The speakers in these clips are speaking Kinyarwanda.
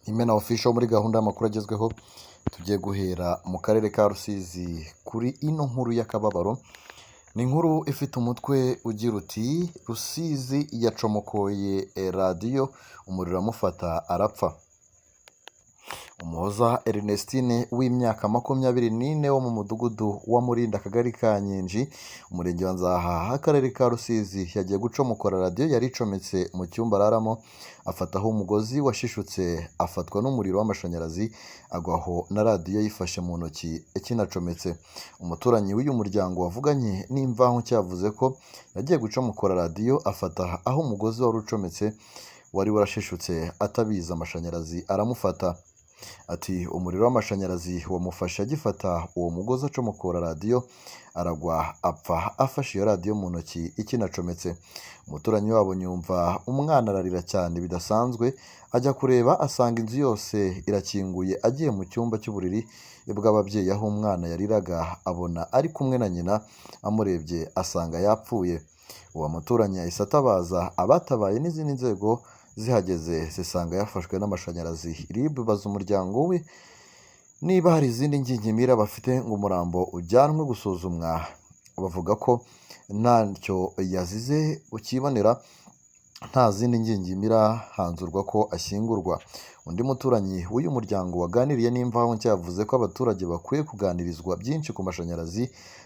Imena official muri gahunda y'amakuru agezweho tugiye guhera mu karere ka Rusizi kuri ino nkuru y'akababaro. Ni inkuru ifite umutwe ugira uti Rusizi yacomokoye radiyo umuriro amufata arapfa. Umuhoza Ernestine w'imyaka 24 wo mu mudugudu wa Murinda akagari ka Nyinji umurenge wa Nzahaha akarere ka Rusizi yagiye gucomokora radiyo yari icometse mu cyumba araramo, afataho umugozi washishutse afatwa n'umuriro w'amashanyarazi agwaho na radiyo yifashe mu ntoki ikinacometse. Umuturanyi w'uyu muryango wavuganye n'imvaho cyavuze ko yagiye gucomokora radiyo afata aho umugozi wari ucometse wari warashishutse atabizi amashanyarazi aramufata. Ati umuriro w'amashanyarazi wamufashe agifata uwo mugozi acomokora radiyo aragwa apfa afashe iyo radiyo mu ntoki ikinacometse. Umuturanyi wabo nyumva umwana ararira cyane bidasanzwe, ajya kureba asanga inzu yose irakinguye, agiye mu cyumba cy'uburiri bw'ababyeyi aho umwana yariraga abona ari kumwe na nyina, amurebye asanga yapfuye. Uwo muturanyi yahise atabaza abatabaye n'izindi nzego zihageze zisanga yafashwe n'amashanyarazi. RIB baza umuryango we niba hari izindi ngingimira bafite ngo umurambo ujyanwe gusuzumwa, bavuga ko ntacyo yazize ukibonera nta zindi ngingimira hanzurwa ko ashyingurwa. Undi muturanyi w'uyu muryango waganiriye n'imvaho nshya yavuze ko abaturage bakwiye kuganirizwa byinshi ku mashanyarazi,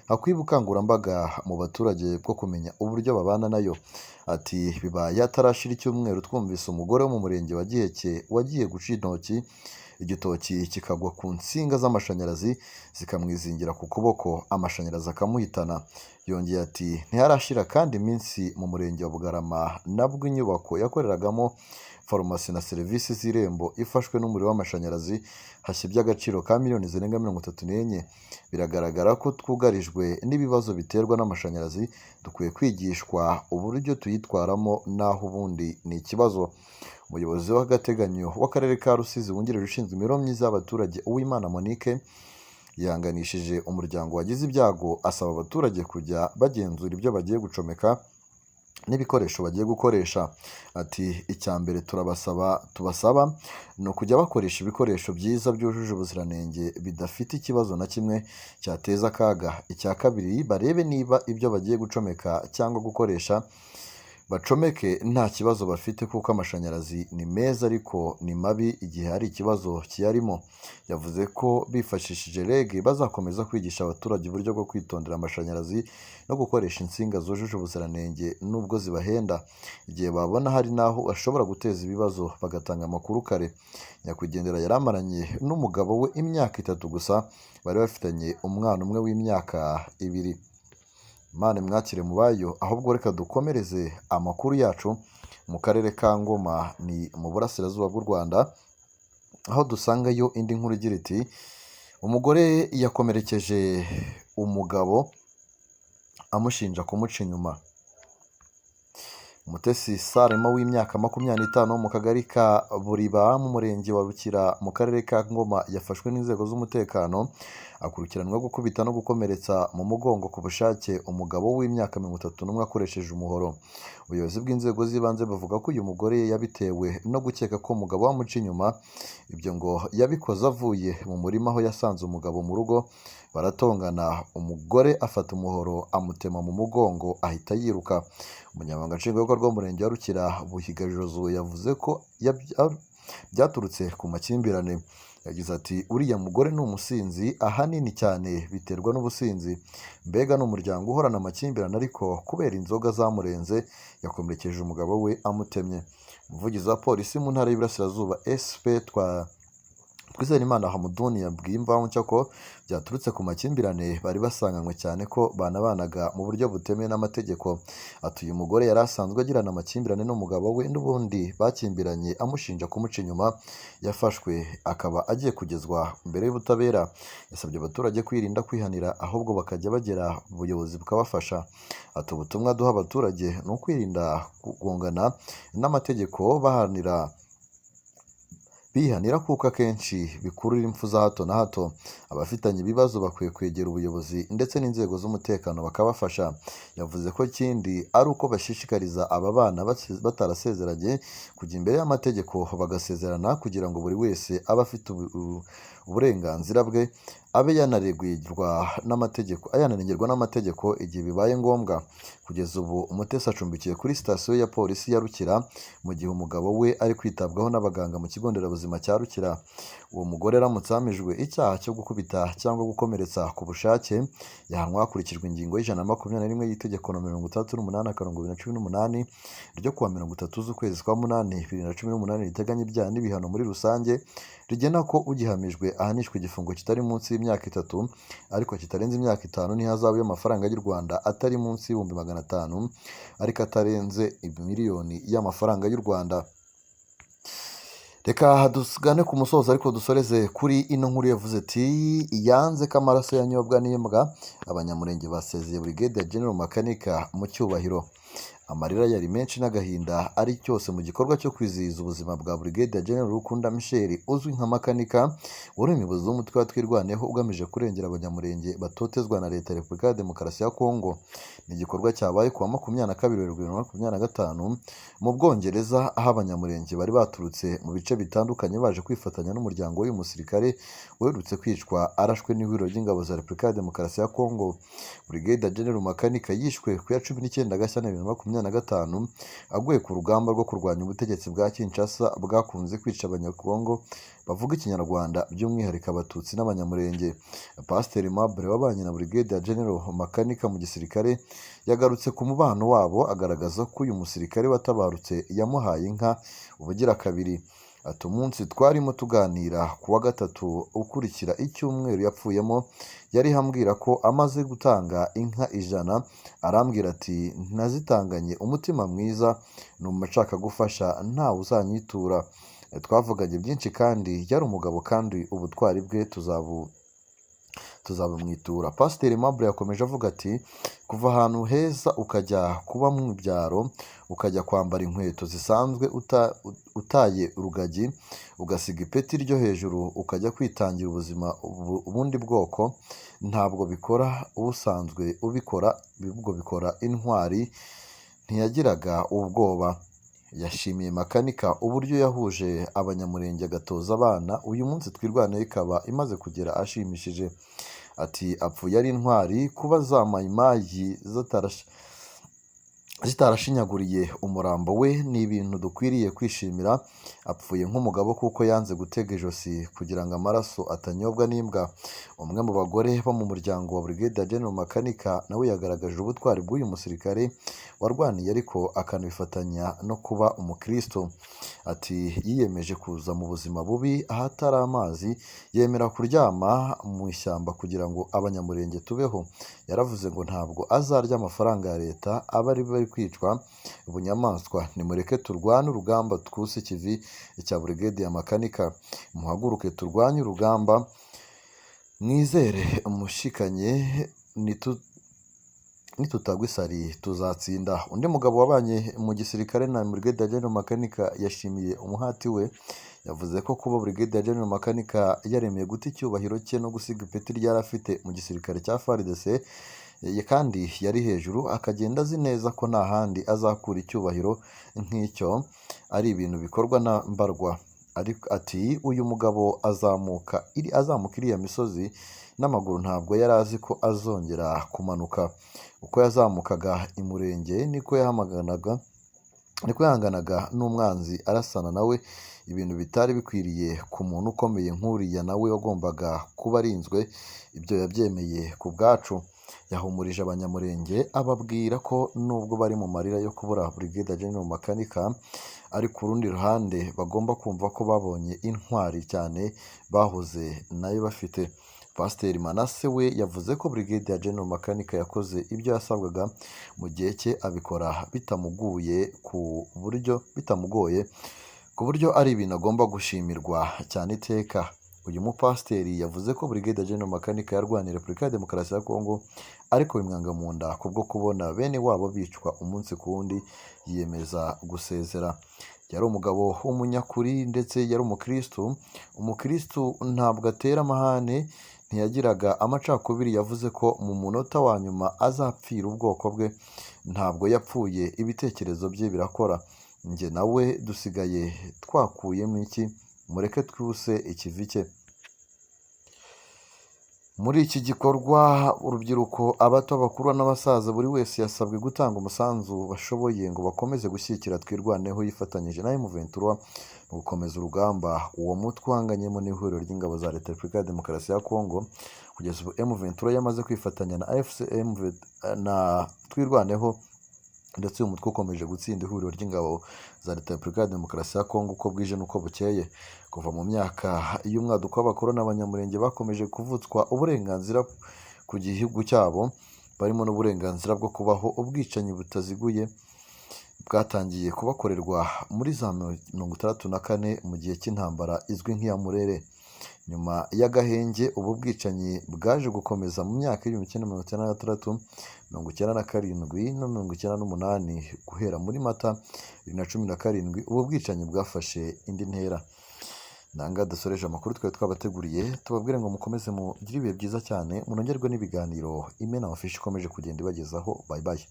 hakwiye ubukangurambaga mu baturage bwo kumenya uburyo babana nayo. Ati bibaye atarashira icyumweru twumvise umugore wo mu murenge wa Giheke wagiye guca igitoki kikagwa ku nsinga z'amashanyarazi zikamwizingira ku kuboko, amashanyarazi akamuhitana. Yongeye ati ntiharashira kandi iminsi mu murenge wa Bugarama nabwo inyubako yakoreragamo farumasi na serivisi z'irembo ifashwe n'umuriro w'amashanyarazi hashya iby'agaciro ka miliyoni zirenga 34. Biragaragara ko twugarijwe n'ibibazo biterwa n'amashanyarazi, dukwiye kwigishwa uburyo tuyitwaramo naho ubundi ni ikibazo. Umuyobozi w'agateganyo w'akarere ka Rusizi wungirije ushinzwe imibereho myiza y'abaturage Uwimana Monique yihanganishije umuryango wagize ibyago, asaba abaturage kujya bagenzura ibyo bagiye gucomeka n'ibikoresho bagiye gukoresha. Ati icya mbere tubasaba ni ukujya bakoresha ibikoresho byiza byujuje ubuziranenge bidafite ikibazo na kimwe cyateza akaga. Icya kabiri barebe niba ibyo bagiye gucomeka cyangwa gukoresha bacomeke nta kibazo bafite, kuko amashanyarazi ni meza ariko ni mabi igihe hari ikibazo kiyarimo. Yavuze ko bifashishije REG bazakomeza kwigisha abaturage uburyo bwo kwitondera amashanyarazi no gukoresha insinga zujuje ubuziranenge nubwo zibahenda. Igihe babona hari naho ashobora guteza ibibazo bagatanga amakuru kare. Nyakwigendera yari amaranye n'umugabo we imyaka 3 gusa, bari bafitanye umwana umwe w'imyaka 2. Imana mwakire mu bayo. Ahubwo reka dukomereze amakuru yacu mu karere ka Ngoma ni mu burasirazuba bw'u Rwanda, aho dusangayo indi nkuru igira iti umugore yakomerekeje umugabo amushinja kumuca inyuma. Umutesi Salema w'imyaka 25 wo mu kagari ka Buriba mu murenge wa Rukira mu karere ka Ngoma yafashwe n'inzego z'umutekano akurikiranwa gukubita no gukomeretsa mu mugongo ku bushake umugabo w'imyaka 31 akoresheje umuhoro. Ubuyobozi bw'inzego z'ibanze bavuga ko uyu mugore yabitewe no gukeka ko umugabo wamuca inyuma. Ibyo ngo yabikoze avuye mu murima aho yasanze umugabo mu rugo baratongana, umugore afata umuhoro amutema mu mugongo ahita yiruka. Umunyamabanga nshingwabikorwa w'umurenge wa Rukira Buhiga Josuwe yavuze ko byaturutse ku makimbirane. Yagize ati uriya mugore ni umusinzi, ahanini cyane biterwa n'ubusinzi, mbega ni umuryango uhorana amakimbirane, ariko kubera inzoga zamurenze yakomerekeje umugabo we amutemye. Umuvugizi wa polisi mu ntara y'Iburasirazuba SP Twizerimana Hamuduni yabwiye imvaho nshya ko byaturutse ku makimbirane bari basanganywe, cyane ko banabanaga mu buryo butemewe n'amategeko. Ati uyu mugore yari asanzwe agirana amakimbirane n'umugabo we n'ubundi bakimbiranye amushinja kumuca inyuma, yafashwe akaba agiye kugezwa imbere y'ubutabera. Yasabye abaturage kwirinda kwihanira ahubwo bakajya bagera ubuyobozi bukabafasha. Ati ubutumwa duha abaturage ni ukwirinda kugongana n'amategeko bihanira kuko akenshi bikurura impfu za hato na hato. Abafitanye ibibazo bakwiye kwegera ubuyobozi ndetse n'inzego z'umutekano bakabafasha. Yavuze ko ikindi ari uko bashishikariza aba bana batarasezeranye kujya imbere y'amategeko bagasezerana kugira ngo buri wese abe afite uburenganzira bwe, abe yanarengerwa n'amategeko igihe bibaye ngombwa. Kugeza ubu Umutesi acumbikiwe kuri sitasiyo ya polisi ya Rukira mu gihe umugabo we ari kwitabwaho n'abaganga mu kigo nderabuzima cya Rukira. Uwo mugore aramutse ahamijwe icyaha cyo gukubita cyangwa gukomeretsa ku bushake yahanwa hakurikijwe ingingo y'121 y'itegeko nomero 38/2018 ryo kuwa 30 z'ukwezi kwa 8 2018 riteganya ibyaha n'ibihano muri rusange, rigena ko ugihamijwe ahanishwa igifungo kitari munsi y'imyaka 3 ariko kitarenze imyaka 5 n'ihazabu y'amafaranga y'u Rwanda atari munsi y'ibihumbi 500 ariko atarenze miliyoni y'amafaranga y'u Rwanda. Reka dusugane ku musozo ariko dusoreze kuri ino nkuru yavuze ati yanze ko amaraso yanyobwa n'imbwa, abanyamurenge basezeye Brigadier General Makanika mu cyubahiro. Amarira yari menshi n'agahinda ari cyose mu gikorwa cyo kwizihiza ubuzima bwa Brigadier General Rukunda Michel uzwi nka Makanika, wari umuyobozi w'umutwe wa Twirwaneho ugamije kurengera abanyamurenge batotezwa na Leta ya Repubulika ya Demokarasi ya Kongo. Ni igikorwa cyabaye kuwa 22 Werurwe 2025 mu Bwongereza, aho abanyamurenge bari baturutse mu bice bitandukanye baje kwifatanya n'umuryango w'uyu musirikare uherutse kwicwa arashwe n'ihuriro ry'ingabo za Repubulika ya Demokarasi ya Kongo. Brigadier General Makanika yishwe ku ya 19 Gashyantare 2025 aguye ku rugamba rwo kurwanya ubutegetsi bwa Kinshasa bwakunze kwica abanyakongo bavuga ikinyarwanda by'umwihariko abatutsi n'abanyamurenge. Pasiteri Aimable wabanye na Brigadier General Makanika mu gisirikare yagarutse ku mubano wabo, agaragaza ko uyu musirikare watabarutse yamuhaye inka ubugira kabiri. Ati umunsi twarimo tuganira ku wa gatatu ukurikira icyumweru yapfuyemo, yari hambwira ko amaze gutanga inka 100, arambwira ati nazitanganye umutima mwiza, numva nshaka gufasha ntawe uzanyitura. Twavuganye byinshi kandi yari umugabo kandi ubutwari bwe tuzabumwitura. Pasiteri Aimable yakomeje avuga ati kuva ahantu heza ukajya kuba mu byaro, ukajya kwambara inkweto zisanzwe utaye urugagi, ugasiga ipeti ryo hejuru ukajya kwitangira ubuzima ubundi bwoko, ntabwo bikora ubusanzwe ubikora, ahubwo bikora intwari. Ntiyagiraga ubwoba. Yashimiye Makanika uburyo yahuje abanyamurenge agatoza abana. Uyu munsi Twirwaneho ikaba imaze kugera ashimishije. Ati apfuye ari intwari, kuba za mayimayi zitarashinyaguriye umurambo we ni ibintu dukwiriye kwishimira. Apfuye nk'umugabo kuko yanze gutega ijosi kugira ngo amaraso atanyobwa n'imbwa. Umwe mu bagore bo mu muryango wa Brigadier General Makanika nawe yagaragaje ubutwari bw'uyu musirikare warwaniye ariko akanabifatanya no kuba umukristo. Ati yiyemeje kuza mu buzima bubi ahatari amazi, yemera kuryama mu ishyamba kugira ngo abanyamurenge tubeho. Yaravuze ngo ntabwo azarya amafaranga ya leta abari bari kwicwa ubunyamaswa. Nimureke turwane urugamba twuse ikivi cya Brigadier Makanika. Muhaguruke turwanye urugamba, mwizere mushikanye, nitutagwa isari tuzatsinda. Undi mugabo wabanye mu gisirikare na Brigadier General Makanika yashimiye umuhati we. Yavuze ko kuba Brigadier General Makanika yaremeye guta icyubahiro cye no gusiga ipeti ryari afite mu gisirikare cya FARDC kandi yari hejuru, akagenda azi neza ko nta handi azakura icyubahiro nk'icyo, ari ibintu bikorwa na mbarwa. Ati uyu mugabo azamuka iriya misozi n'amaguru, ntabwo yari azi ko azongera kumanuka. Uko yazamukaga imurenge niko yahanganaga n'umwanzi arasana nawe, ibintu bitari bikwiriye ku muntu ukomeye nk'uriya nawe wagombaga kuba arinzwe. Ibyo yabyemeye ku bwacu. Yahumurije abanyamurenge ababwira ko nubwo bari mu marira yo kubura Brigadier General Makanika, ari ku rundi ruhande bagomba kumva ko babonye intwari cyane bahoze nayo bafite. Pasiteri Manase we yavuze ko Brigadier General Makanika yakoze ibyo yasabwaga mu gihe cye, abikora bitamugoye ku buryo ari ibintu agomba gushimirwa cyane iteka. Uyu mupasiteri yavuze ko Brigadier General Makanika yarwaniye Repubulika ya Demokarasi ya Kongo ariko bimwanga mu nda kubwo kubona bene wabo bicwa umunsi ku wundi, yiyemeza gusezera. yari umugabo w'umunyakuri ndetse yari umukristu. Umukristu ntabwo atera amahane, ntiyagiraga amacakubiri. Yavuze ko mu munota wa nyuma azapfira ubwoko bwe. Ntabwo yapfuye, ibitekerezo bye birakora. Njye nawe dusigaye twakuyemo iki? Mureke twuse ikivi cye. Muri iki gikorwa urubyiruko, abato, abakuru n'abasaza, buri wese yasabwe gutanga umusanzu bashoboye ngo bakomeze gushyigikira Twirwaneho yifatanyije na M23 mu gukomeza urugamba uwo mutwe uhanganyemo n'ihuriro ry'ingabo za Leta ya Repubulika ya Demokarasi ya Kongo. Kugeza ubu M23 yamaze kwifatanya na AFCM na Twirwaneho, ndetse uyu mutwe ukomeje gutsinda ihuriro ry'ingabo za Leta ya Repubulika ya Demokarasi ya Kongo uko bwije n'uko bukeye. Kuva mu myaka y'umwaduko w'abakoloni, abanyamurenge bakomeje kuvutswa uburenganzira ku gihugu cyabo, barimo n'uburenganzira bwo kubaho. Ubwicanyi butaziguye bwatangiye kubakorerwa muri za 1964 mu gihe cy'intambara izwi nk'iya Murere. Nyuma y'agahenge, ubu bwicanyi bwaje gukomeza mu myaka y'1996, 1997 no 1998. Guhera muri Mata 2017 ubu bwicanyi bwafashe indi ntera. Nanga dusoreje amakuru twari twabateguriye, tubabwire ngo mukomeze mugire ibihe byiza cyane, munongerwe n'ibiganiro Imena Official ikomeje kugenda ibagezaho. Bye bye.